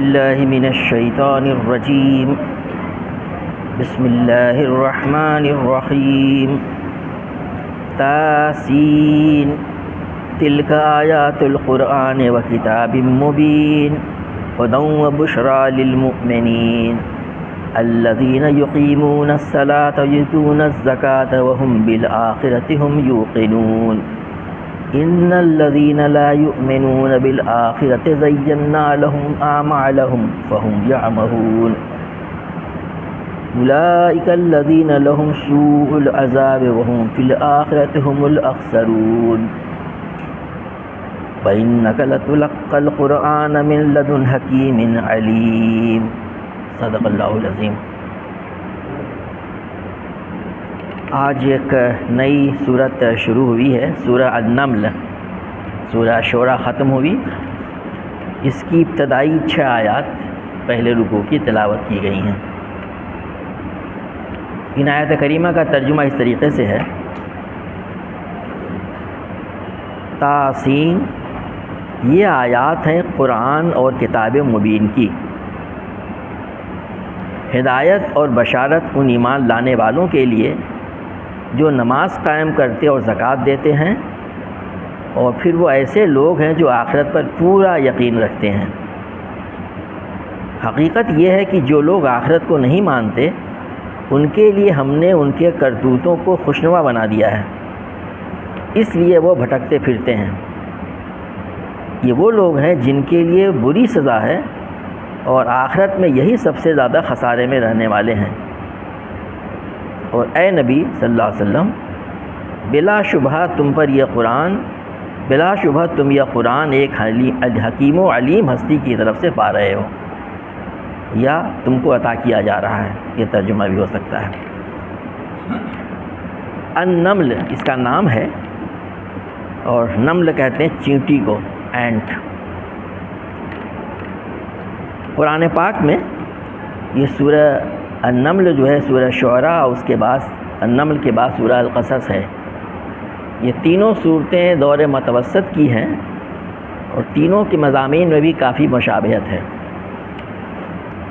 باللہ من الشیطان الرجیم بسم اللہ الرحمن الرحیم تاسین تلک آیات القرآن وکتاب مبین ہدی وبشریٰ للمؤمنین الذین یقیمون الصلاة ویؤتون الزکاة وهم بالآخرة هم یوقنون ان الذین لا یؤمنون بالآخرة زینا لهم اعمالهم فهم یعمہون اولئک الذین لهم سوء العذاب وهم فی الآخرة هم الاخسرون وإنک لتلقی القرآن من لدن حکیم علیم صدق اللہ العظیم۔ آج ایک نئی صورت شروع ہوئی ہے، سورہ النمل۔ سورہ شورى ختم ہوئی، اس کی ابتدائی 6 آیات پہلے رکوع کی تلاوت کی گئی ہیں۔ ان آیت کریمہ کا ترجمہ اس طریقے سے ہے: تاسین، یہ آیات ہیں قرآن اور کتاب مبین کی، ہدایت اور بشارت ان ایمان لانے والوں کے لیے جو نماز قائم کرتے اور زکوٰۃ دیتے ہیں، اور پھر وہ ایسے لوگ ہیں جو آخرت پر پورا یقین رکھتے ہیں۔ حقیقت یہ ہے کہ جو لوگ آخرت کو نہیں مانتے ان کے لیے ہم نے ان کے کرتوتوں کو خوشنما بنا دیا ہے، اس لیے وہ بھٹکتے پھرتے ہیں۔ یہ وہ لوگ ہیں جن کے لیے بری سزا ہے اور آخرت میں یہی سب سے زیادہ خسارے میں رہنے والے ہیں۔ اور اے نبی صلی اللہ علیہ وسلم، بلا شبہ تم پر یہ قرآن، بلا شبہ تم یہ قرآن ایک حکیم و علیم ہستی کی طرف سے پا رہے ہو، یا تم کو عطا کیا جا رہا ہے، یہ ترجمہ بھی ہو سکتا ہے۔ النمل اس کا نام ہے، اور نمل کہتے ہیں چینٹی کو، اینٹ۔ قرآن پاک میں یہ سورہ النمل جو ہے سورہ شعراء اور اس کے بعد النمل کے بعد سورہ القصص ہے۔ یہ تینوں صورتیں دور متوسط کی ہیں، اور تینوں کے مضامین میں بھی کافی مشابہت ہے۔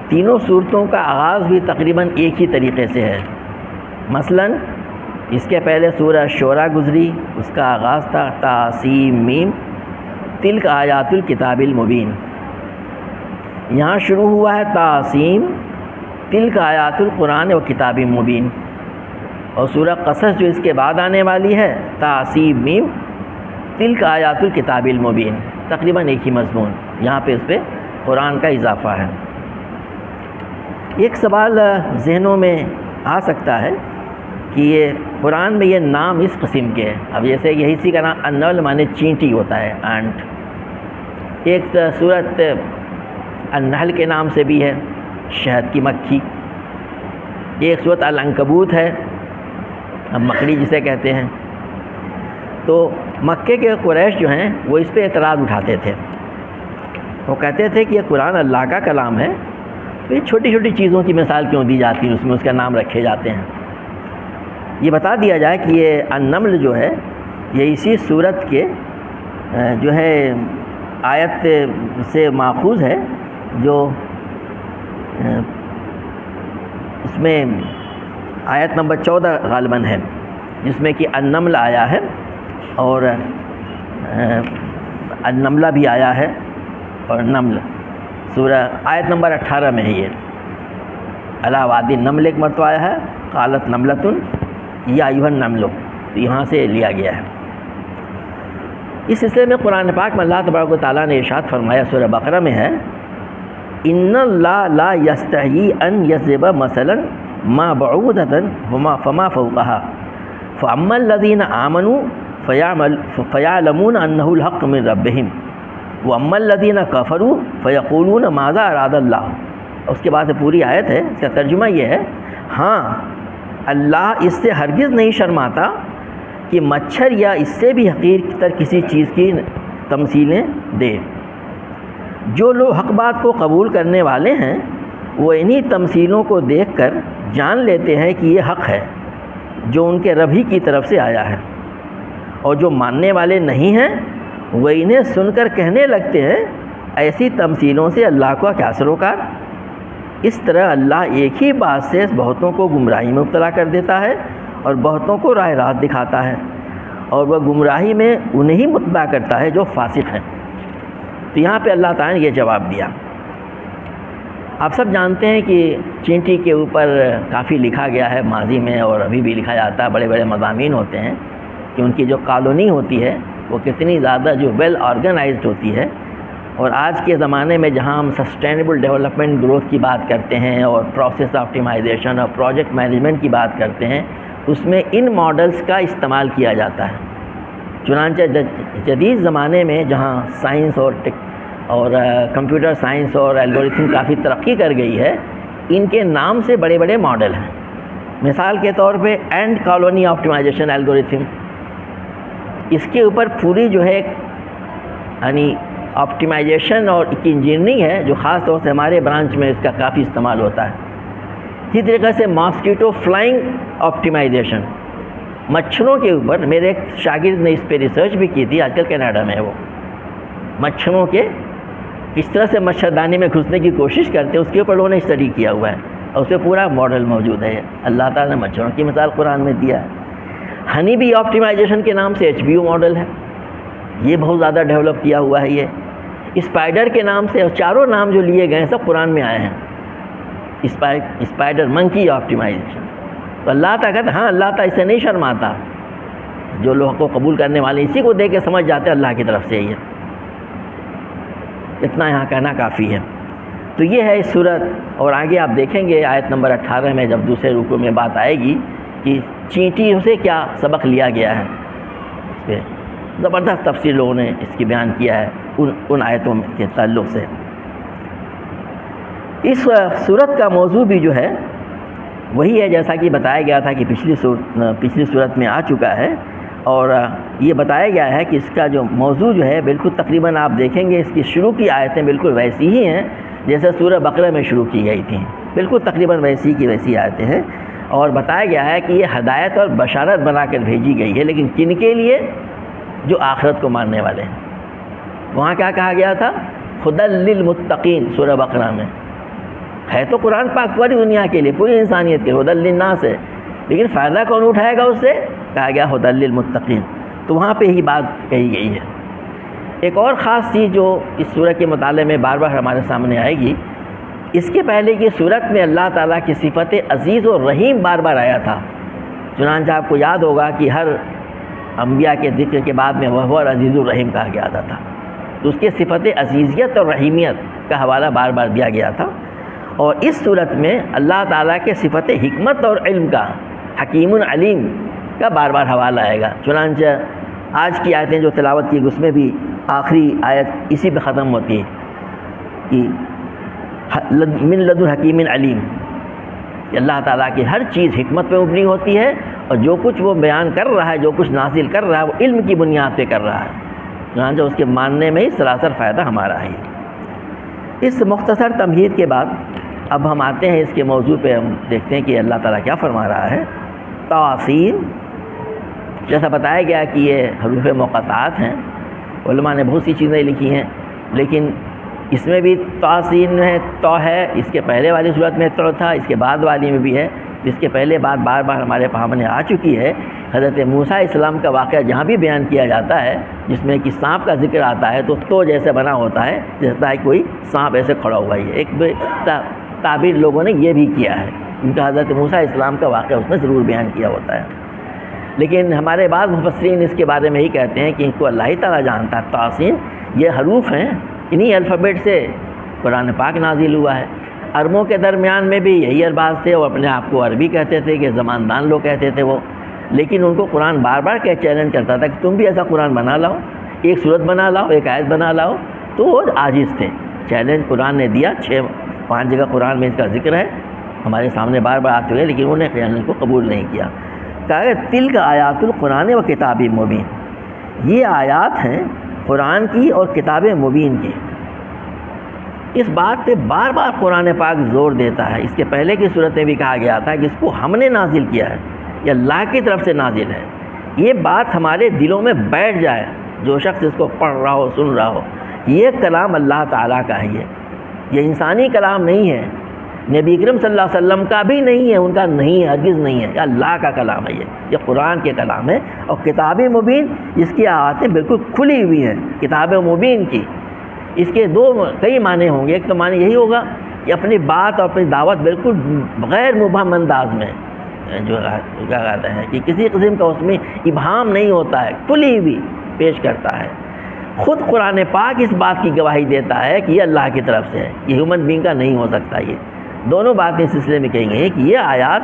تینوں صورتوں کا آغاز بھی تقریباً ایک ہی طریقے سے ہے۔ مثلاً اس کے پہلے سورہ شعراء گزری، اس کا آغاز تھا تاسیم میم تلک آیات الکتاب المبین۔ یہاں شروع ہوا ہے تاسیم تلک آیات القرآن و کتاب مبین، اور سورہ قصص جو اس کے بعد آنے والی ہے تاسیم میم تلک آیات الکتاب المبین، تقریباً ایک ہی مضمون، یہاں پہ اس پہ قرآن کا اضافہ ہے۔ ایک سوال ذہنوں میں آ سکتا ہے کہ یہ قرآن میں یہ نام اس قسم کے ہیں۔ اب جیسے یہی سی کا نام النمل مانے چینٹی ہوتا ہے، اینٹ۔ ایک صورت النحل کے نام سے بھی ہے، شہد کی مکھی۔ ایک صورت العنکبوت ہے، اب مکڑی جسے کہتے ہیں۔ تو مکے کے قریش جو ہیں وہ اس پہ اعتراض اٹھاتے تھے، وہ کہتے تھے کہ یہ قرآن اللہ کا کلام ہے، تو یہ چھوٹی چھوٹی چیزوں کی مثال کیوں دی جاتی ہے، اس میں اس کا نام رکھے جاتے ہیں۔ یہ بتا دیا جائے کہ یہ النمل جو ہے یہ اسی صورت کے جو ہے آیت سے ماخوذ ہے، جو اس میں آیت نمبر 14 غالباً ہے، جس میں کہ النمل آیا ہے اور النملہ بھی آیا ہے، اور نمل سورہ آیت نمبر 18 میں ہے۔ یہ علی وادی النمل ایک مرتبہ آیا ہے، قالت نملۃ یا ایھا النمل، تو یہاں سے لیا گیا ہے۔ اس سلسلے میں قرآن پاک میں اللہ تبارک و تعالیٰ نے ارشاد فرمایا، سورہ بقرہ میں ہے، ان اللہ لا یستحیی ان یضرب مثلا ما بعودۃ فما فوقها فاما الذین آمنوا فیعلمون انہ الحق من ربہم واما الذین کفروا فیقولون ماذا اراد اللہ۔ اس کے بعد سے پوری آیت ہے، اس کا ترجمہ یہ ہے، ہاں اللہ اس سے ہرگز نہیں شرماتا کہ مچھر یا اس سے بھی حقیر تر کسی چیز کی تمثیلیں دے۔ جو لوگ حق بات کو قبول کرنے والے ہیں وہ انہی تمثیلوں کو دیکھ کر جان لیتے ہیں کہ یہ حق ہے جو ان کے رب ہی کی طرف سے آیا ہے، اور جو ماننے والے نہیں ہیں وہ انہیں سن کر کہنے لگتے ہیں ایسی تمثیلوں سے اللہ کا کیا سروکار؟ اس طرح اللہ ایک ہی بات سے بہتوں کو گمراہی میں مبتلا کر دیتا ہے اور بہتوں کو راہ راست دکھاتا ہے، اور وہ گمراہی میں انہیں متبع کرتا ہے جو فاسق ہیں۔ تو یہاں پہ اللہ تعالیٰ نے یہ جواب دیا۔ آپ سب جانتے ہیں کہ چینٹی کے اوپر کافی لکھا گیا ہے ماضی میں، اور ابھی بھی لکھا جاتا ہے، بڑے بڑے مضامین ہوتے ہیں کہ ان کی جو کالونی ہوتی ہے وہ کتنی زیادہ جو ویل آرگنائزڈ ہوتی ہے۔ اور آج کے زمانے میں جہاں ہم سسٹینیبل ڈیولپمنٹ گروتھ کی بات کرتے ہیں اور پروسیس آپٹیمائزیشن اور پروجیکٹ مینجمنٹ کی بات کرتے ہیں، اس میں ان ماڈلز کا استعمال کیا جاتا ہے۔ چنانچہ جدید زمانے میں جہاں سائنس اور کمپیوٹر سائنس اور الگورتھم کافی ترقی کر گئی ہے، ان کے نام سے بڑے بڑے ماڈل ہیں۔ مثال کے طور پہ اینڈ کالونی آپٹیمائزیشن الگورتھم، اس کے اوپر پوری جو ہے یعنی آپٹیمائزیشن اور ایک انجینئرنگ ہے جو خاص طور سے ہمارے برانچ میں اس کا کافی استعمال ہوتا ہے۔ اسی طریقے سے ماسکیٹو فلائنگ آپٹیمائزیشن، مچھروں کے اوپر میرے ایک شاگرد نے اس پہ ریسرچ بھی کی تھی، آج کل کینیڈا میں ہے وہ، مچھروں کے کس طرح سے مچھردانی میں گھسنے کی کوشش کرتے ہیں اس کے اوپر انہوں نے اسٹڈی کیا ہوا ہے، اور اس پہ پورا ماڈل موجود ہے۔ اللہ تعالیٰ نے مچھروں کی مثال قرآن میں دیا ہے۔ ہنی بی آپٹیمائزیشن کے نام سے HBO ماڈل ہے، یہ بہت زیادہ ڈیولپ کیا ہوا ہے۔ یہ اسپائڈر کے نام سے، اور چاروں نام جو لیے گئے ہیں سب قرآن میں آئے ہیں۔ اسپائڈر منکی آپٹیمائزیشن، تو اللہ تعالیٰ کہتا ہے ہاں اللہ تعالیٰ اسے نہیں شرماتا، جو لوگوں کو قبول کرنے والے اسی کو دیکھ کے سمجھ جاتے ہیں اللہ کی طرف سے ہی ہے۔ اتنا یہاں کہنا کافی ہے۔ تو یہ ہے اس صورت، اور آگے آپ دیکھیں گے آیت نمبر 18 میں جب دوسرے رکوع میں بات آئے گی کہ چینٹیوں سے کیا سبق لیا گیا ہے، اس پہ زبردست تفسیر لوگوں نے اس کی بیان کیا ہے ان آیتوں کے تعلق سے۔ اس صورت کا موضوع بھی جو ہے وہی ہے جیسا کہ بتایا گیا تھا کہ پچھلی صورت میں آ چکا ہے، اور یہ بتایا گیا ہے کہ اس کا جو موضوع جو ہے بالکل تقریباً آپ دیکھیں گے اس کی شروع کی آیتیں بالکل ویسی ہی ہیں جیسے سورہ بقرہ میں شروع کی گئی تھیں، بالکل تقریباً ویسی کی ویسی آیتیں ہیں، اور بتایا گیا ہے کہ یہ ہدایت اور بشارت بنا کر بھیجی گئی ہے، لیکن کن کے لیے؟ جو آخرت کو ماننے والے ہیں۔ وہاں کیا کہا گیا تھا؟ ہدی للمتقین، سورہ بقرہ میں ہے تو قرآن پاک پوری دنیا کے لیے، پوری انسانیت کے لیے، ہدی للناس ہے، لیکن فائدہ کون اٹھائے گا اس سے؟ کہا گیا ہدی للمتقین۔ تو وہاں پہ ہی بات کہی گئی ہے۔ ایک اور خاص چیز جو اس سورہ کے مطالعے میں بار بار ہمارے سامنے آئے گی، اس کے پہلے کی صورت میں اللہ تعالیٰ کی صفت عزیز و رحیم بار بار آیا تھا۔ چنانچہ آپ کو یاد ہوگا کہ ہر انبیاء کے ذکر کے بعد میں وہ عزیز الرحیم کہا گیا تھا، تو اس کے صفت عزیزیت اور رحیمیت کا حوالہ بار بار دیا گیا تھا۔ اور اس صورت میں اللہ تعالیٰ کے صفت حکمت اور علم کا، حکیم علیم کا بار بار حوالہ آئے گا۔ چنانچہ آج کی آیتیں جو تلاوت کی اس میں بھی آخری آیت اسی پہ ختم ہوتی ہے کہ من لدن حکیم علیم، کہ اللہ تعالیٰ کی ہر چیز حکمت پہ مبنی ہوتی ہے، اور جو کچھ وہ بیان کر رہا ہے، جو کچھ نازل کر رہا ہے، وہ علم کی بنیاد پہ کر رہا ہے۔ چنانچہ اس کے ماننے میں ہی سراسر فائدہ ہمارا ہے۔ اس مختصر تمہید کے بعد اب ہم آتے ہیں اس کے موضوع پہ، ہم دیکھتے ہیں کہ اللہ تعالیٰ کیا فرما رہا ہے۔ طاسین، جیسا بتایا گیا کہ یہ حروف مقطعات ہیں، علماء نے بہت سی چیزیں لکھی ہیں، لیکن اس میں بھی طاسین ہے، تو ہے، اس کے پہلے والی صورت میں تو تھا، اس کے بعد والی میں بھی ہے، جس کے پہلے بات بار بار ہمارے سامنے آ چکی ہے۔ حضرت موسیٰ علیہ السلام کا واقعہ جہاں بھی بیان کیا جاتا ہے جس میں کہ سانپ کا ذکر آتا ہے تو جیسے بنا ہوتا ہے، جیسا ہے کوئی سانپ ایسے کھڑا ہوا ہے۔ ایک تعبیر لوگوں نے یہ بھی کیا ہے، ان کا حضرت موسیٰ علیہ السلام کا واقعہ اس میں ضرور بیان کیا ہوتا ہے، لیکن ہمارے بعض مفسرین اس کے بارے میں ہی کہتے ہیں کہ ان کو اللہ ہی تعالیٰ جانتا ہے۔ طاسین یہ حروف ہیں، انہی الفابیٹ سے قرآن پاک نازل ہوا ہے۔ عربوں کے درمیان میں بھی یہی الفاظ تھے، وہ اپنے آپ کو عربی کہتے تھے، کہ زماندان لوگ کہتے تھے وہ، لیکن ان کو قرآن بار بار چیلنج کرتا تھا کہ تم بھی ایسا قرآن بنا لاؤ، ایک صورت بنا لاؤ، ایک آیت بنا لاؤ، تو وہ عاجز تھے۔ چیلنج قرآن نے دیا، 5 جگہ قرآن میں اس کا ذکر ہے ہمارے سامنے بار بار آتے ہوئے، لیکن انہوں نے چیلنج کو قبول نہیں کیا۔ کہا کہ تلک آیات القرآن و کتاب مبین، یہ آیات ہیں قرآن کی اور کتاب مبین کی۔ اس بات پہ بار بار قرآن پاک زور دیتا ہے۔ اس کے پہلے کی صورت میں بھی کہا گیا تھا کہ اس کو ہم نے نازل کیا ہے، یہ اللہ کی طرف سے نازل ہے۔ یہ بات ہمارے دلوں میں بیٹھ جائے، جو شخص اس کو پڑھ رہا ہو، سن رہا ہو، یہ کلام اللہ تعالیٰ کا ہے، یہ انسانی کلام نہیں ہے، نبی اکرم صلی اللہ علیہ وسلم کا بھی نہیں ہے، ان کا نہیں ہے، ہرگز نہیں ہے، یہ اللہ کا کلام ہے، یہ قرآن کے کلام ہے۔ اور کتاب مبین جس کی آیاتیں بالکل کھلی ہوئی ہیں، کتاب مبین کی، اس کے کئی معنی ہوں گے۔ ایک تو معنی یہی ہوگا کہ اپنی بات اور اپنی دعوت بالکل غیر مبہم انداز میں جو کیا کہتے ہیں کہ کسی قسم کا اس میں ابہام نہیں ہوتا ہے، کھلی ہوئی پیش کرتا ہے۔ خود قرآن پاک اس بات کی گواہی دیتا ہے کہ یہ اللہ کی طرف سے ہے، یہ ہیومن بینگ کا نہیں ہو سکتا۔ یہ دونوں باتیں اس سلسلے میں کہی گئی ہیں کہ یہ آیات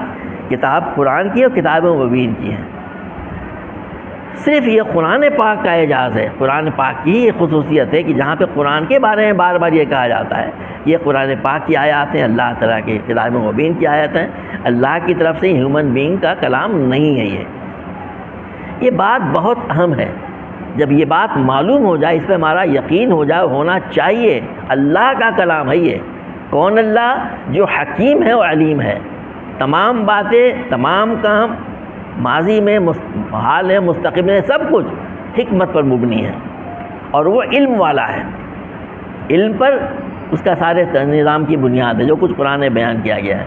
کتاب قرآن کی اور کتاب مبین کی ہیں۔ صرف یہ قرآن پاک کا اعجاز ہے، قرآن پاک کی یہ خصوصیت ہے کہ جہاں پہ قرآن کے بارے میں بار بار یہ کہا جاتا ہے یہ قرآن پاک کی آیات ہیں، اللہ تعالیٰ کے کتاب مبین کی آیات ہیں، اللہ کی طرف سے ہیومن بینگ کا کلام نہیں ہے۔ یہ بات بہت اہم ہے، جب یہ بات معلوم ہو جائے، اس پہ ہمارا یقین ہو جائے، ہونا چاہیے اللہ کا کلام ہے یہ۔ کون اللہ؟ جو حکیم ہے اور علیم ہے، تمام باتیں، تمام کام ماضی میں، حال ہے، مستقبل میں، سب کچھ حکمت پر مبنی ہے، اور وہ علم والا ہے۔ علم پر اس کا سارے نظام کی بنیاد ہے۔ جو کچھ قرآن میں بیان کیا گیا ہے،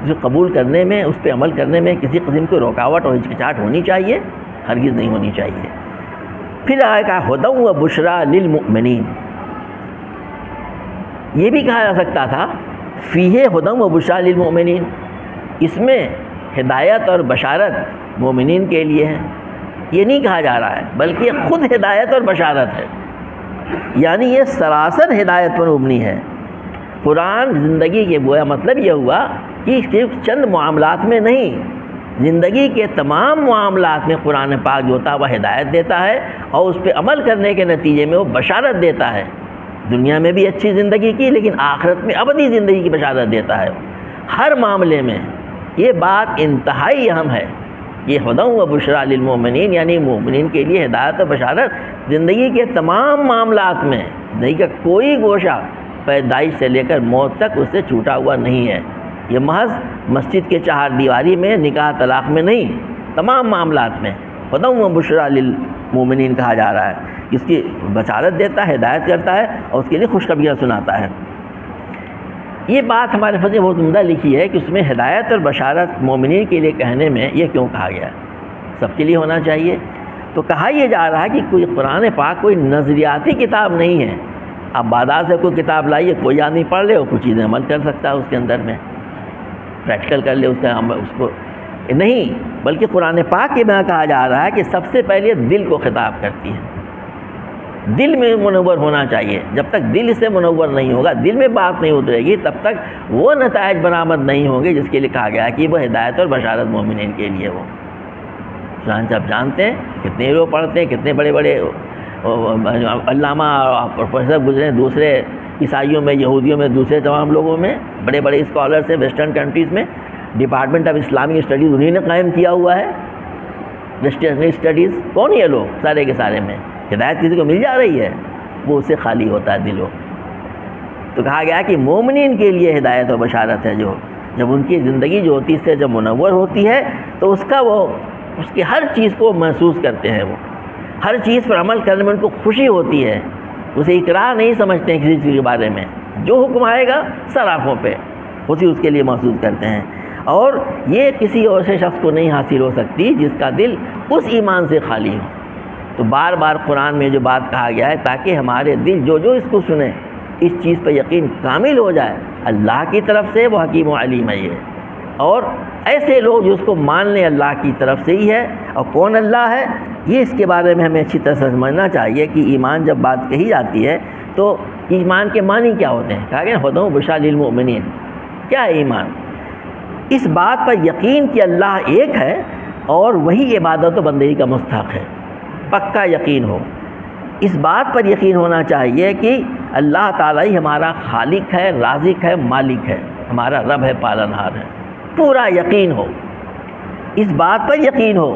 جو قبول کرنے میں، اس پہ عمل کرنے میں کسی قسم کی رکاوٹ اور ہچکچاہٹ ہونی چاہیے؟ ہرگز نہیں ہونی چاہیے۔ پھر آئے کہا ہدی و بشریٰ للمؤمنین، یہ بھی کہا جا سکتا تھا فیہ ہدی و بشریٰ للمؤمنین، اس میں ہدایت اور بشارت مومنین کے لیے ہے۔ یہ نہیں کہا جا رہا ہے، بلکہ یہ خود ہدایت اور بشارت ہے، یعنی یہ سراسر ہدایت پر مبنی ہے۔ قرآن زندگی کے گویا مطلب یہ ہوا کہ صرف چند معاملات میں نہیں، زندگی کے تمام معاملات میں قرآن پاک جو ہوتا ہے وہ ہدایت دیتا ہے، اور اس پہ عمل کرنے کے نتیجے میں وہ بشارت دیتا ہے۔ دنیا میں بھی اچھی زندگی کی، لیکن آخرت میں ابدی زندگی کی بشارت دیتا ہے۔ ہر معاملے میں یہ بات انتہائی اہم ہے۔ یہ ہدی و بشریٰ للمؤمنین یعنی مومنین کے لیے ہدایت و بشارت زندگی کے تمام معاملات میں، زندگی کا کوئی گوشہ پیدائش سے لے کر موت تک اس سے چھوٹا ہوا نہیں ہے۔ یہ محض مسجد کے چہار دیواری میں، نکاح طلاق میں نہیں، تمام معاملات میں ہدی و بشریٰ للمؤمنین کہا جا رہا ہے۔ اس کی بشارت دیتا ہے، ہدایت کرتا ہے، اور اس کے لیے خوشخبریاں سناتا ہے۔ یہ بات ہمارے فضل بہت عمدہ لکھی ہے کہ اس میں ہدایت اور بشارت مومنین کے لیے کہنے میں یہ کیوں کہا گیا ہے؟ سب کے لیے ہونا چاہیے۔ تو کہا یہ جا رہا ہے کہ کوئی قرآن پاک کوئی نظریاتی کتاب نہیں ہے، اب بازار سے کوئی کتاب لائیے، کوئی آدمی پڑھ لے اور کچھ چیزیں عمل کر سکتا ہے، اس کے اندر میں پریکٹیکل کر لے اس کا عمل، اس کو نہیں، بلکہ قرآن پاک کے میں کہا جا رہا ہے کہ سب سے پہلے دل کو خطاب کرتی ہے۔ دل میں منور ہونا چاہیے، جب تک دل سے منور نہیں ہوگا، دل میں بات نہیں اترے گی، تب تک وہ نتائج برآمد نہیں ہوں گے جس کے لیے کہا گیا ہے کہ وہ ہدایت اور بشارت مومنین کے لیے وہ۔ چنانچہ آپ جانتے ہیں کتنے لوگ پڑھتے ہیں، کتنے بڑے بڑے علامہ اور پروفیسر گزرے دوسرے عیسائیوں میں، یہودیوں میں، دوسرے تمام لوگوں میں، بڑے بڑے اسکالرس ہیں ویسٹرن کنٹریز میں، ڈپارٹمنٹ آف اسلامک اسٹڈیز انہی نے قائم کیا ہوا ہے۔ ویسٹرن اسٹڈیز کون یہ لوگ؟ سارے کے سارے میں ہدایت کسی کو مل جا رہی ہے، وہ اس سے خالی ہوتا ہے دلوں۔ تو کہا گیا کہ مومنین کے لیے ہدایت و بشارت ہے، جو جب ان کی زندگی جو ہوتی ہے اس سے جب منور ہوتی ہے تو اس کا وہ اس کی ہر چیز کو محسوس کرتے ہیں، وہ ہر چیز پر عمل کرنے میں ان کو خوشی ہوتی ہے، اسے اکراہ نہیں سمجھتے ہیں کسی چیز کے بارے میں، جو حکم آئے گا سرافوں پہ خوشی اس کے لیے محسوس کرتے ہیں۔ اور یہ کسی اور سے شخص کو نہیں حاصل ہو سکتی جس کا دل اس ایمان سے خالی ہو۔ تو بار بار قرآن میں جو بات کہا گیا ہے تاکہ ہمارے دل جو اس کو سنیں اس چیز پہ یقین کامل ہو جائے، اللہ کی طرف سے وہ حکیم و علیم ہے یہ، اور ایسے لوگ جو اس کو مان لیں اللہ کی طرف سے ہی ہے۔ اور کون اللہ ہے یہ اس کے بارے میں ہمیں اچھی طرح سے سمجھنا چاہیے کہ ایمان جب بات کہی جاتی ہے تو ایمان کے معنی کیا ہوتے ہیں؟ کہا گیا ہدی و بشریٰ للمؤمنین، کیا ہے ایمان؟ اس بات پر یقین کہ اللہ ایک ہے اور وہی عبادت و بندگی کا مستحق ہے، پکا یقین ہو۔ اس بات پر یقین ہونا چاہیے کہ اللہ تعالیٰ ہی ہمارا خالق ہے، رازق ہے، مالک ہے، ہمارا رب ہے، پالنہار ہے، پورا یقین ہو۔ اس بات پر یقین ہو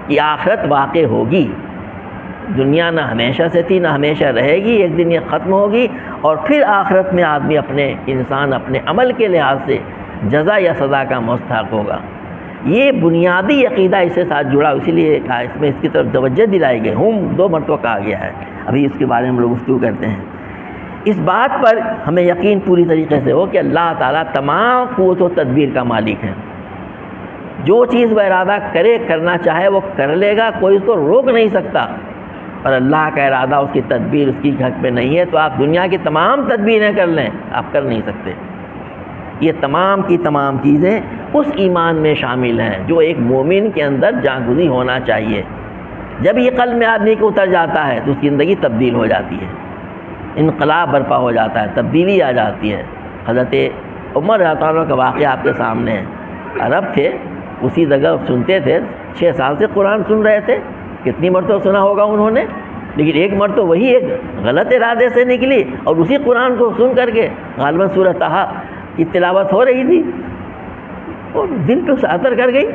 کہ آخرت واقع ہوگی، دنیا نہ ہمیشہ سے تھی نہ ہمیشہ رہے گی، ایک دن یہ ختم ہوگی، اور پھر آخرت میں آدمی انسان اپنے عمل کے لحاظ سے جزا یا سزا کا مستحق ہوگا۔ یہ بنیادی عقیدہ اس سے ساتھ جڑا، اسی لیے اس میں اس کی طرف توجہ دلائی گئی، دو مرتبہ کہا گیا ہے، ابھی اس کے بارے میں ہم لوگ گفتگو کرتے ہیں اس بات پر ہمیں یقین پوری طریقے سے ہو کہ اللہ تعالیٰ تمام قوت و تدبیر کا مالک ہے. جو چیز وہ ارادہ کرے کرنا چاہے وہ کر لے گا, کوئی اس کو روک نہیں سکتا. اور اللہ کا ارادہ, اس کی تدبیر اس کی حق میں نہیں ہے تو آپ دنیا کی تمام تدبیریں کر لیں, آپ کر نہیں سکتے. یہ تمام کی تمام چیزیں اس ایمان میں شامل ہیں جو ایک مومن کے اندر جاگزی ہونا چاہیے. جب یہ قلب میں آدمی کو اتر جاتا ہے تو اس کی زندگی تبدیل ہو جاتی ہے, انقلاب برپا ہو جاتا ہے, تبدیلی آ جاتی ہے. حضرت عمر رضی اللہ عنہ کا واقعہ آپ کے سامنے ہے. عرب تھے, اسی جگہ سنتے تھے, 6 سال سے قرآن سن رہے تھے. کتنی مرتبہ سنا ہوگا انہوں نے, لیکن ایک مرتبہ وہی ایک غلط ارادے سے نکلی اور اسی قرآن کو سن کر کے غالباً سورۃ طٰہٰ کی تلاوت ہو رہی تھی اور دل پہ اثر کر گئی.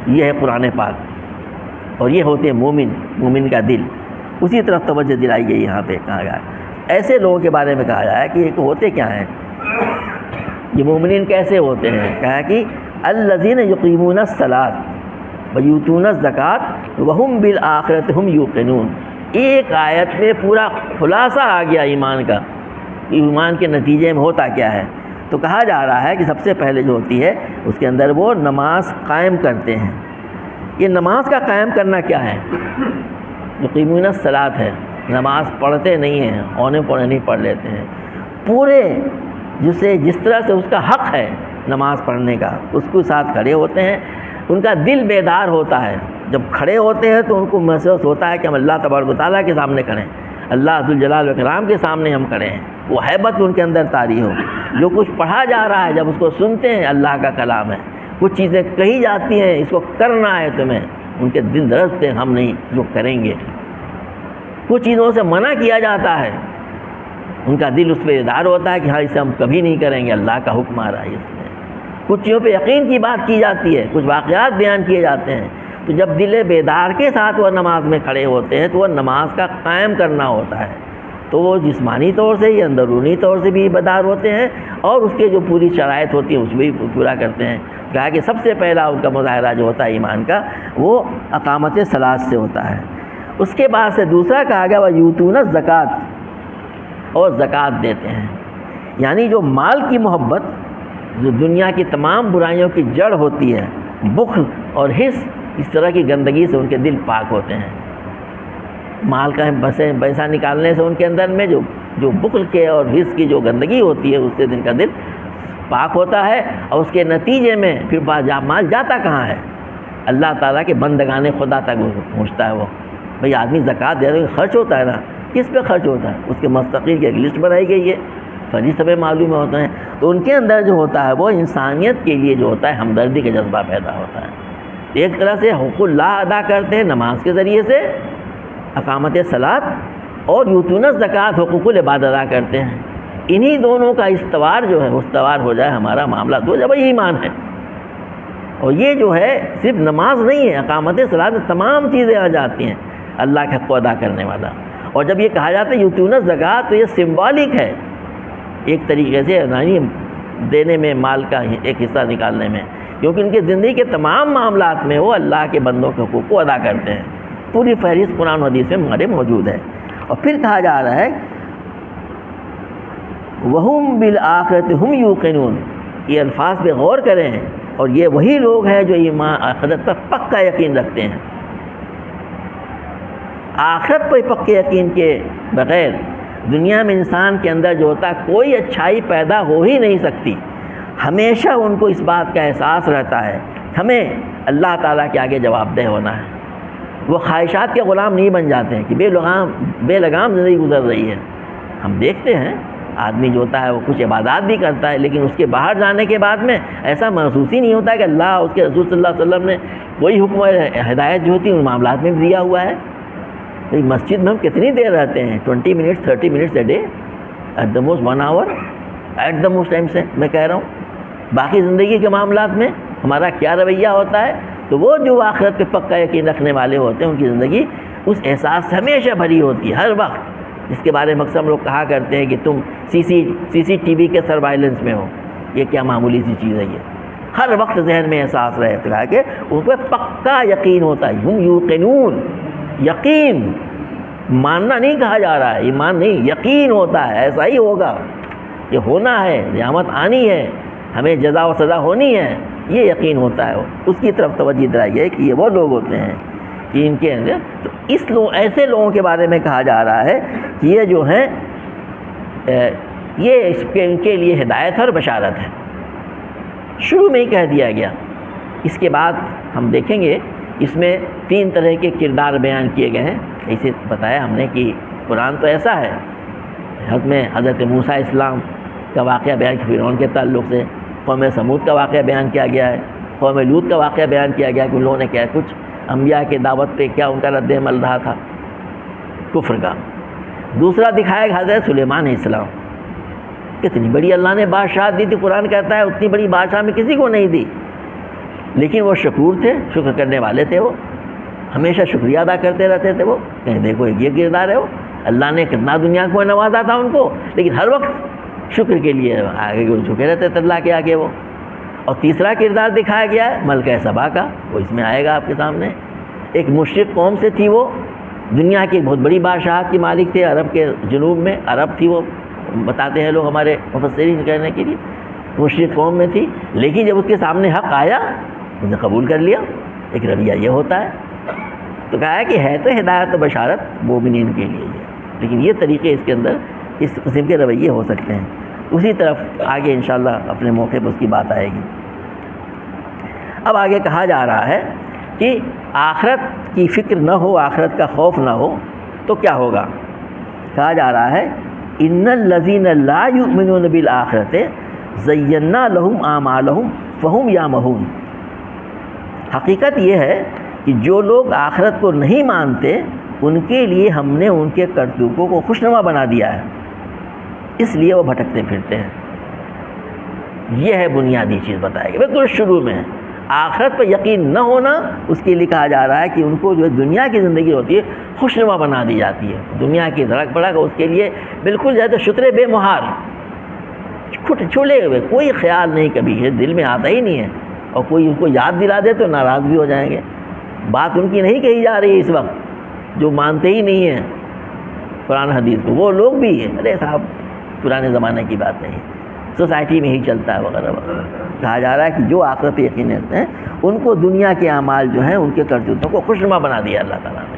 یہ ہے قرآن پاک اور یہ ہوتے ہیں مومن, مومن کا دل. اسی طرف توجہ دلائی گئی. یہاں پہ کہا گیا ایسے لوگوں کے بارے میں کہا جائے کہ ہوتے کیا ہیں, یہ مومنین کیسے ہوتے ہیں. کہا کہ الذین یقیمون الصلاۃ ویؤتون الزکوٰۃ وہم بالآخرۃ ہم یوقنون. ایک آیت میں پورا خلاصہ آ گیا ایمان کا, ایمان کے نتیجے میں ہوتا کیا ہے. تو کہا جا رہا ہے کہ سب سے پہلے جو ہوتی ہے اس کے اندر وہ نماز قائم کرتے ہیں. یہ نماز کا قائم کرنا کیا ہے؟ یقیمون الصلاۃ ہے, نماز پڑھتے نہیں ہیں, اونے پونے نہیں پڑھ لیتے ہیں. پورے جس طرح سے اس کا حق ہے نماز پڑھنے کا, اس کے ساتھ کھڑے ہوتے ہیں. ان کا دل بیدار ہوتا ہے. جب کھڑے ہوتے ہیں تو ان کو محسوس ہوتا ہے کہ ہم اللہ تبارک و تعالیٰ کے سامنے کھڑے ہیں, اللہ ذوالجلال والاکرام کے سامنے ہم کھڑے ہیں. وہ ہیبت ان کے اندر طاری ہو. جو کچھ پڑھا جا رہا ہے جب اس کو سنتے ہیں, اللہ کا کلام ہے, کچھ چیزیں کہی جاتی ہیں اس کو کرنا ہے تمہیں, ان کے دل درزتے ہیں ہم نہیں جو کریں گے. کچھ چیزوں سے منع کیا جاتا ہے, ان کا دل اس پہ بیدار ہوتا ہے کہ ہاں اسے ہم کبھی نہیں کریں گے, اللہ کا حکم آ رہا ہے اس میں. کچھ چیزوں پہ یقین کی بات کی جاتی ہے, کچھ واقعات بیان کیے جاتے ہیں. تو جب دل بیدار کے ساتھ وہ نماز میں کھڑے ہوتے ہیں تو وہ نماز کا قائم کرنا ہوتا ہے. تو وہ جسمانی طور سے یا اندرونی طور سے بھی بیدار ہوتے ہیں اور اس کے جو پوری شرائط ہوتی ہیں اس بھی پورا کرتے ہیں. کہا کہ سب سے پہلا ان کا مظاہرہ جو ہوتا ہے ایمان کا وہ اقامت صلاۃ سے ہوتا ہے. اس کے بعد سے دوسرا کہا گیا ویؤتون الزکوٰۃ, اور زکوٰۃ دیتے ہیں. یعنی جو مال کی محبت جو دنیا کی تمام برائیوں کی جڑ ہوتی ہے, بخل اور حرص, اس طرح کی گندگی سے ان کے دل پاک ہوتے ہیں. مال کا پیسہ نکالنے سے ان کے اندر میں جو بخل کے اور حرص کی جو گندگی ہوتی ہے اس سے ان کا دل پاک ہوتا ہے. اور اس کے نتیجے میں پھر مال جاتا کہاں ہے؟ اللہ تعالیٰ کے بندگان خدا تک پہنچتا ہے. وہ بھئی آدمی زکوٰۃ دے تو خرچ ہوتا ہے نا, کس پہ خرچ ہوتا ہے؟ اس کے مستقل کی ایک لسٹ بنائی گئی ہے, فرض سبھی معلوم ہوتے ہیں. تو ان کے اندر جو ہوتا ہے وہ انسانیت کے لیے جو ہوتا ہے ہمدردی کا جذبہ پیدا ہوتا ہے. ایک طرح سے حقوق اللہ ادا کرتے ہیں نماز کے ذریعے سے, اقامت صلاۃ, اور یؤتون الزکوٰۃ حقوق العباد ادا کرتے ہیں. انہی دونوں کا استوار جو ہے استوار ہو جائے ہمارا معاملہ تو جب ایمان ہے. اور یہ جو ہے صرف نماز نہیں ہے, اقامت صلاۃ میں تمام چیزیں آ جاتی ہیں اللہ کے حق کو ادا کرنے والا. اور جب یہ کہا جاتا ہے یؤتون الزکوٰۃ تو یہ سمبولک ہے ایک طریقے سے, یعنی دینے میں, مال کا ایک حصہ نکالنے میں, کیونکہ ان کی زندگی کے تمام معاملات میں وہ اللہ کے بندوں کے حقوق کو ادا کرتے ہیں. پوری فہرست قرآن و حدیث میں ہمارے موجود ہے. اور پھر کہا جا رہا ہے وہم بالآخرۃ ہم یوقنون. یہ الفاظ پہ غور کریں, اور یہ وہی لوگ ہیں جو ایمان آخرت پر پکا یقین رکھتے ہیں. آخرت پر پکے یقین کے بغیر دنیا میں انسان کے اندر جو ہوتا ہے کوئی اچھائی پیدا ہو ہی نہیں سکتی. ہمیشہ ان کو اس بات کا احساس رہتا ہے ہمیں اللہ تعالیٰ کے آگے جواب دہ ہونا ہے. وہ خواہشات کے غلام نہیں بن جاتے ہیں کہ بے لگام زندگی گزر رہی ہے. ہم دیکھتے ہیں آدمی جو ہوتا ہے وہ کچھ عبادات بھی کرتا ہے, لیکن اس کے باہر جانے کے بعد میں ایسا محسوس ہی نہیں ہوتا کہ اللہ اس کے رسول صلی اللہ علیہ وسلم نے کوئی حکم ہدایت جو ہوتی ہے ان معاملات میں بھی دیا ہوا ہے. مسجد میں ہم کتنی دیر رہتے ہیں؟ 20 minutes 30 minutes a day, at the most 1 hour, at the most time سے میں کہہ رہا ہوں. باقی زندگی کے معاملات میں ہمارا کیا رویہ ہوتا ہے؟ تو وہ جو آخرت پہ پکا یقین رکھنے والے ہوتے ہیں ان کی زندگی اس احساس سے ہمیشہ بھری ہوتی ہے ہر وقت. اس کے بارے میں اکثر ہم لوگ کہا کرتے ہیں کہ تم سی ٹی وی کے سروائلنس میں ہو. یہ کیا معمولی سی چیز ہے؟ یہ ہر وقت ذہن میں احساس رہے تو کہ اس پہ پکا یقین ہوتا ہے. ہم یوقنون, یقین ماننا نہیں کہا جا رہا ہے، ایمان نہیں، یقین ہوتا ہے ایسا ہی ہوگا، یہ ہونا ہے، قیامت آنی ہے، ہمیں جزا و سزا ہونی ہے، یہ یقین ہوتا ہے۔ اس کی طرف توجہ دلائی ہے کہ یہ وہ لوگ ہوتے ہیں کہ ان کے اندر، تو ایسے لوگوں کے بارے میں کہا جا رہا ہے کہ یہ جو ہیں یہ ان کے لیے ہدایت اور بشارت ہے، شروع میں ہی کہہ دیا گیا۔ اس کے بعد ہم دیکھیں گے اس میں 3 طرح کے کردار بیان کیے گئے ہیں۔ اسے بتایا ہم نے کہ قرآن تو ایسا ہے، حضرت موسیٰ اسلام کا واقعہ بیان کیا فرعون کے تعلق سے، قوم سمود کا واقعہ بیان کیا گیا ہے، قوم لوط کا واقعہ بیان کیا گیا کہ ان لوگوں نے کیا کچھ انبیاء کے دعوت پہ کیا ان کا رد عمل رہا تھا کفر کا۔ دوسرا دکھایا کہ حضرت سلیمان علیہ السلام، کتنی بڑی اللہ نے بادشاہت دی تھی، قرآن کہتا ہے اتنی بڑی بادشاہ میں کسی کو نہیں دی، لیکن وہ شکور تھے، شکر کرنے والے تھے، وہ ہمیشہ شکریہ ادا کرتے رہتے تھے۔ وہ کہیں دیکھو یہ کردار ہے، وہ اللہ نے کتنا دنیا کو نوازا تھا ان کو، لیکن ہر وقت شکر کے لیے آگے جھکے رہتے تھے اللہ کے آگے وہ۔ اور تیسرا کردار دکھایا گیا ہے ملکہ سبا کا، وہ اس میں آئے گا آپ کے سامنے۔ ایک مشرک قوم سے تھی، وہ دنیا کی بہت بڑی بادشاہت کی مالک تھے، عرب کے جنوب میں، عرب تھی وہ، بتاتے ہیں لوگ ہمارے مفسرین کہنے کے لیے، مشرک قوم میں تھی، لیکن جب اس کے سامنے حق آیا اس نے قبول کر لیا۔ ایک رویہ یہ ہوتا ہے، تو کہا ہے کہ ہے تو ہدایت و بشارت مومنین کے لیے ہے، لیکن یہ طریقے اس کے اندر اس قسم کے رویے ہو سکتے ہیں۔ اسی طرف آگے انشاءاللہ اپنے موقع پر اس کی بات آئے گی۔ اب آگے کہا جا رہا ہے کہ آخرت کی فکر نہ ہو، آخرت کا خوف نہ ہو تو کیا ہوگا؟ کہا جا رہا ہے ان الذین لا یؤمنون بالآخرۃ زینا لہم اعمالہم فہم یامہون۔ حقیقت یہ ہے کہ جو لوگ آخرت کو نہیں مانتے ان کے لیے ہم نے ان کے کرتوتوں کو خوشنما بنا دیا ہے، اس لیے وہ بھٹکتے پھرتے ہیں۔ یہ ہے بنیادی چیز بتائی گئی بالکل شروع میں۔ آخرت پہ یقین نہ ہونا، اس کے لیے کہا جا رہا ہے کہ ان کو جو دنیا کی زندگی ہوتی ہے خوشنما بنا دی جاتی ہے، دنیا کی دھڑک بھڑک اس کے لیے بالکل جیسے شترے بے مہار، چھلے ہوئے، کوئی خیال نہیں کبھی، یہ دل میں آتا ہی نہیں ہے، اور کوئی ان کو یاد دلا دے تو ناراض بھی ہو جائیں گے۔ بات ان کی نہیں کہی جا رہی ہے اس وقت، جو مانتے ہی نہیں ہیں قرآن حدیث کو، وہ لوگ بھی ہیں، ارے صاحب پرانے زمانے کی بات نہیں، سوسائٹی میں ہی چلتا ہے وغیرہ وغیرہ۔ کہا جا رہا ہے کہ جو آخرت پہ یقین رکھتے ہیں ان کو دنیا کے اعمال جو ہیں ان کے کرتوتوں کو خوشنما بنا دیا اللہ تعالیٰ نے۔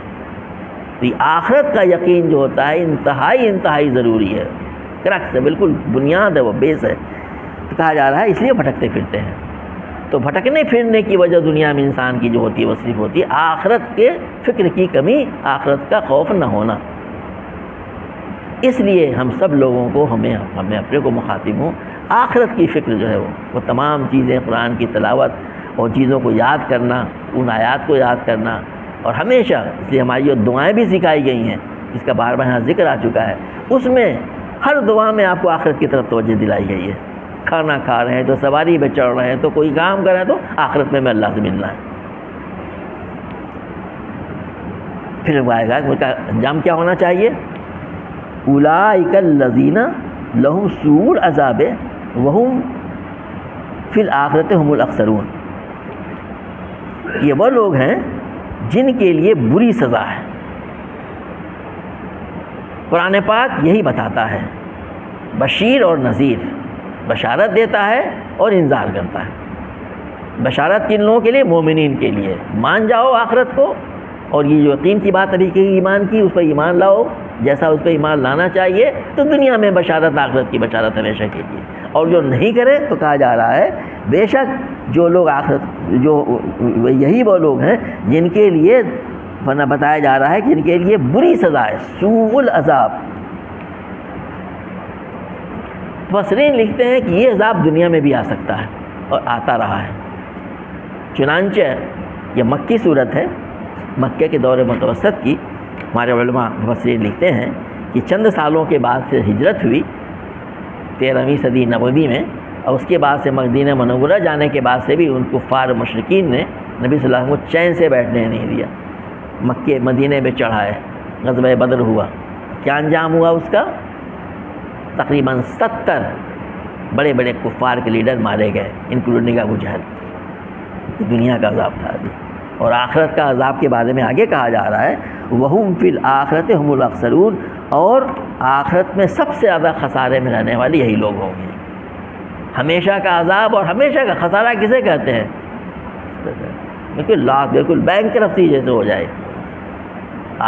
تو یہ آخرت کا یقین جو ہوتا ہے انتہائی ضروری ہے، کرکس ہے، بالکل بنیاد ہے، وہ بیس ہے۔ تو کہا جا رہا ہے اس لیے بھٹکتے پھرتے ہیں۔ تو بھٹکنے پھرنے کی وجہ دنیا میں انسان کی جو ہوتی ہے وہ صرف ہوتی ہے آخرت کے فکر کی کمی، آخرت کا خوف نہ ہونا۔ اس لیے ہم سب لوگوں کو ہمیں اپنے کو مخاطب ہوں، آخرت کی فکر جو ہے وہ تمام چیزیں، قرآن کی تلاوت اور چیزوں کو یاد کرنا، ان آیات کو یاد کرنا، اور ہمیشہ اس لیے ہماری جو دعائیں بھی سکھائی گئی ہیں جس کا بار بار یہاں ذکر آ چکا ہے، اس میں ہر دعا میں آپ کو آخرت کی طرف توجہ دلائی گئی ہے۔ کھانا کھا رہے ہیں تو، سواری پہ چڑھ رہے ہیں تو، کوئی کام کر رہے ہیں تو آخرت میں اللہ سے ملنا ہے۔ پھر وہ آئے گا کہ اس کا انجام کیا ہونا چاہیے؟ اولئک الذین لہم سوء العذاب وہم فی الآخرۃ هم الاخسرون۔ یہ وہ لوگ ہیں جن کے لیے بری سزا ہے۔ قرآن پاک یہی بتاتا ہے، بشیر اور نذیر، بشارت دیتا ہے اور انذار کرتا ہے۔ بشارت کن لوگوں کے لیے؟ مومنین کے لیے، مان جاؤ آخرت کو، اور یہ جو یقین کی بات ابھی کی ایمان کی، اس پر ایمان لاؤ جیسا اس پہ ایمان لانا چاہیے، تو دنیا میں بشارت، آخرت کی بشارت ہمیشہ کے لیے۔ اور جو نہیں کرے تو کہا جا رہا ہے بے شک جو لوگ آخرت، جو یہی وہ لوگ ہیں جن کے لیے بتایا جا رہا ہے کہ جن کے لیے بری سزا ہے، سوء العذاب۔ مفسرین لکھتے ہیں کہ یہ عذاب دنیا میں بھی آ سکتا ہے اور آتا رہا ہے۔ چنانچہ یہ مکی صورت ہے، مکہ کے دور متوسط کی، ہمارے علماء مفسرین لکھتے ہیں کہ چند سالوں کے بعد سے ہجرت ہوئی 13ویں صدی نبوی میں، اور اس کے بعد سے مدینہ منورہ جانے کے بعد سے بھی ان کفار مشرکین نے نبی صلی اللہ علیہ وسلم کو چین سے بیٹھنے نہیں دیا، مکے مدینے میں چڑھائے، غزوہ بدر ہوا، کیا انجام ہوا اس کا؟ تقریباً 70 بڑے بڑے کفار کے لیڈر مارے گئے، انکلوڈنگ ابو جہل۔ دنیا کا عذاب تھا ابھی، اور آخرت کا عذاب کے بارے میں آگے کہا جا رہا ہے وَهُمْ فِي الْآخِرَةِ هُمُ الْأَخْسَرُونَ، اور آخرت میں سب سے زیادہ خسارے میں رہنے والے یہی لوگ ہوں گے۔ ہمیشہ کا عذاب اور ہمیشہ کا خسارہ کسے کہتے ہیں؟ بالکل لاس، بالکل بینکرپسی جیسے ہو جائے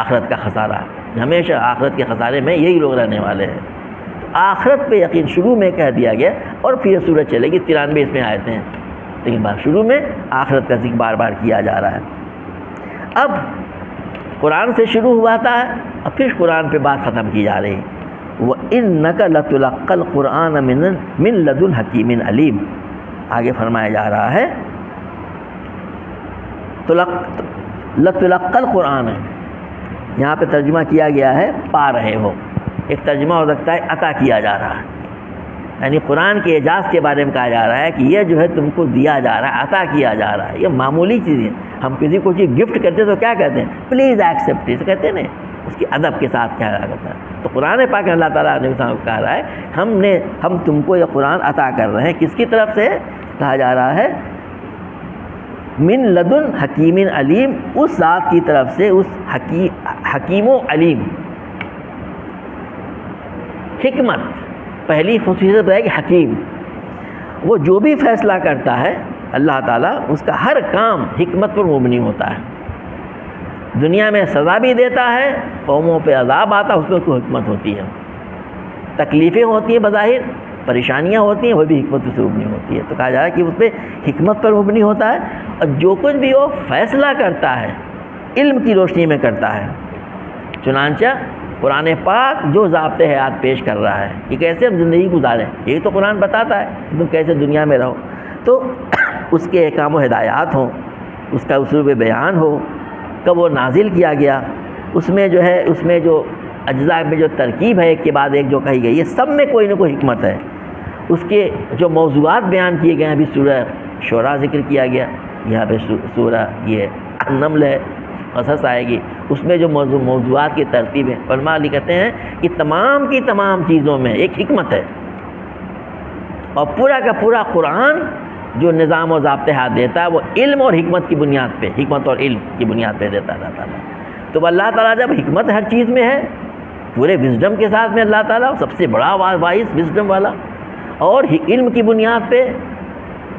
آخرت کا خسارہ، ہمیشہ آخرت کے خسارے میں یہی لوگ رہنے والے ہیں۔ آخرت پہ یقین شروع میں کہہ دیا گیا، اور پھر سورج چلے گی 93 اس میں آیتیں ہیں، لیکن بات شروع میں آخرت کا ذکر بار بار کیا جا رہا ہے۔ اب قرآن سے شروع ہوا تھا، اب پھر قرآن پہ بات ختم کی جا رہی ہے۔ وَإِنَّكَ لَتُلَقَّى الْقُرْآنَ مِن لَدُنْ حَكِيمٍ عَلِيمٍ، آگے فرمایا جا رہا ہے لَتُلَقَّى الْقُرْآنَ، یہاں پہ ترجمہ کیا گیا ہے پا رہے ہو، ایک ترجمہ ہو سکتا ہے عطا کیا جا رہا ہے، یعنی قرآن کے اعجاز کے بارے میں کہا جا رہا ہے کہ یہ جو ہے تم کو دیا جا رہا ہے، عطا کیا جا رہا ہے۔ یہ معمولی چیزیں، ہم کسی کو چیز گفٹ کرتے تو کیا کہتے ہیں؟ پلیز ایکسیپٹ، اسے کہتے ہیں نا، اس کی ادب کے ساتھ کیا کرتا ہے۔ تو قرآن پاک اللہ تعالیٰ نے کہا رہا ہے ہم تم کو یہ قرآن عطا کر رہے ہیں، کس کی طرف سے؟ کہا جا رہا ہے من لدن حکیم علیم، اس ذات کی طرف سے، اس حکیم و علیم۔ حکمت پہلی خصوصیت ہے کہ حکیم، وہ جو بھی فیصلہ کرتا ہے اللہ تعالیٰ، اس کا ہر کام حکمت پر مبنی ہوتا ہے۔ دنیا میں سزا بھی دیتا ہے، قوموں پہ عذاب آتا ہے، اس میں کوئی حکمت ہوتی ہے۔ تکلیفیں ہوتی ہیں بظاہر، پریشانیاں ہوتی ہیں، وہ بھی حکمت سے مبنی ہوتی ہے۔ تو کہا جا رہا ہے کہ اس پہ حکمت پر مبنی ہوتا ہے، اور جو کچھ بھی وہ فیصلہ کرتا ہے علم کی روشنی میں کرتا ہے۔ چنانچہ قرآن پاک جو ضابطۂ حیات پیش کر رہا ہے کہ کیسے ہم زندگی گزاریں، یہی تو قرآن بتاتا ہے کہ تم کیسے دنیا میں رہو۔ تو اس کے احکام و ہدایات ہوں، اس کا اسلوب بیان ہو، کب وہ نازل کیا گیا، اس میں جو اجزاء میں جو ترکیب ہے ایک کے بعد ایک جو کہی گئی ہے، سب میں کوئی نہ کوئی حکمت ہے۔ اس کے جو موضوعات بیان کیے گئے ہیں، ابھی سورہ شعراء ذکر کیا گیا، یہاں پہ سورہ یہ نمل ہے، قصص آئے گی، اس میں جو موضوعات کی ترتیب ہے، علماء کہتے ہیں کہ تمام کی تمام چیزوں میں ایک حکمت ہے، اور پورا کا پورا قرآن جو نظام و ضابطہ دیتا ہے وہ علم اور حکمت کی بنیاد پہ، حکمت اور علم کی بنیاد پہ دیتا ہے اللہ تعالیٰ۔ تو اللہ تعالیٰ جب حکمت ہر چیز میں ہے، پورے وزڈم کے ساتھ میں اللہ تعالیٰ سب سے بڑا وائس وزڈم والا، اور علم کی بنیاد پہ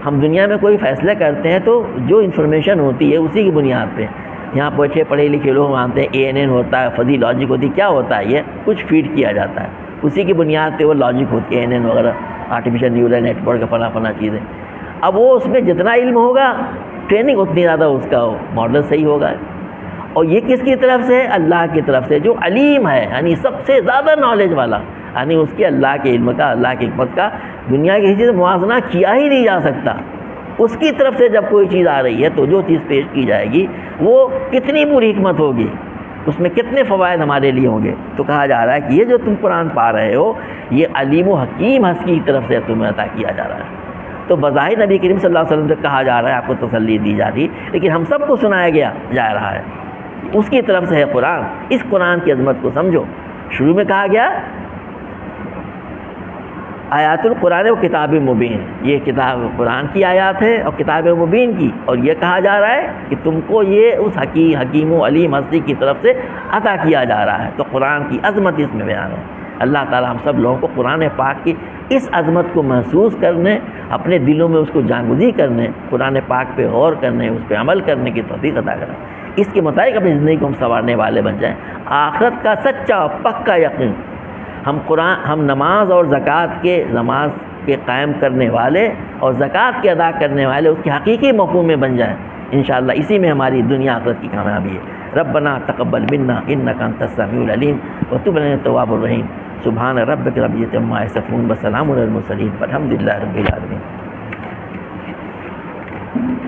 ہم دنیا میں کوئی فیصلے کرتے ہیں تو جو انفارمیشن ہوتی ہے اسی کی بنیاد پہ، یہاں بیٹھے پڑھے لکھے لوگ مانتے ہیں ANN ہوتا ہے، فزی لاجک ہوتی ہے، کیا ہوتا ہے؟ یہ کچھ فیڈ کیا جاتا ہے، اسی کی بنیاد پہ وہ لاجک ہوتی ہے، ANN وغیرہ، آرٹیفیشل نیورل نیٹ ورک، فلاں چیزیں۔ اب وہ اس میں جتنا علم ہوگا، ٹریننگ اتنی زیادہ اس کا ماڈل صحیح ہوگا۔ اور یہ کس کی طرف سے؟ اللہ کی طرف سے، جو علیم ہے، یعنی سب سے زیادہ نالج والا، یعنی اس کے اللہ کے علم کا، اللہ کی حکمت کا دنیا کی کسی سے موازنہ کیا ہی نہیں جا سکتا۔ اس کی طرف سے جب کوئی چیز آ رہی ہے تو جو چیز پیش کی جائے گی وہ کتنی پوری حکمت ہوگی، اس میں کتنے فوائد ہمارے لیے ہوں گے۔ تو کہا جا رہا ہے کہ یہ جو تم قرآن پا رہے ہو، یہ علیم و حکیم ہستی کی طرف سے تمہیں عطا کیا جا رہا ہے۔ تو بظاہر نبی کریم صلی اللہ علیہ وسلم سے کہا جا رہا ہے، آپ کو تسلی دی جا رہی، لیکن ہم سب کو سنایا جا رہا ہے، اس کی طرف سے ہے قرآن۔ اس قرآن کی عظمت کو سمجھو۔ شروع میں کہا گیا آیات القرآن و کتاب مبین، یہ کتاب قرآن کی آیات ہے اور کتاب مبین کی، اور یہ کہا جا رہا ہے کہ تم کو یہ اس حکیم و علیم ہستی کی طرف سے عطا کیا جا رہا ہے۔ تو قرآن کی عظمت اس میں بیان ہے۔ اللہ تعالی ہم سب لوگوں کو قرآن پاک کی اس عظمت کو محسوس کرنے، اپنے دلوں میں اس کو جانگزی کرنے، قرآن پاک پہ غور کرنے، اس پہ عمل کرنے کی توفیق عطا کریں، اس کے مطابق اپنی زندگی کو ہم سنوارنے والے بن جائیں۔ آخرت کا سچا اور پکا یقین، ہم نماز اور زکوٰۃ کے قائم کرنے والے اور زکوٰۃ کے ادا کرنے والے اس کے حقیقی مفہوم میں بن جائیں انشاءاللہ۔ اسی میں ہماری دنیا آخرت کی کامیابی ہے۔ ربنا تقبل منا انک انت السمیع العلیم وتب علینا التواب الرحیم۔ سبحان ربک رب العزۃ عما یصفون وسلام علی المرسلین والحمد للہ رب العالمین۔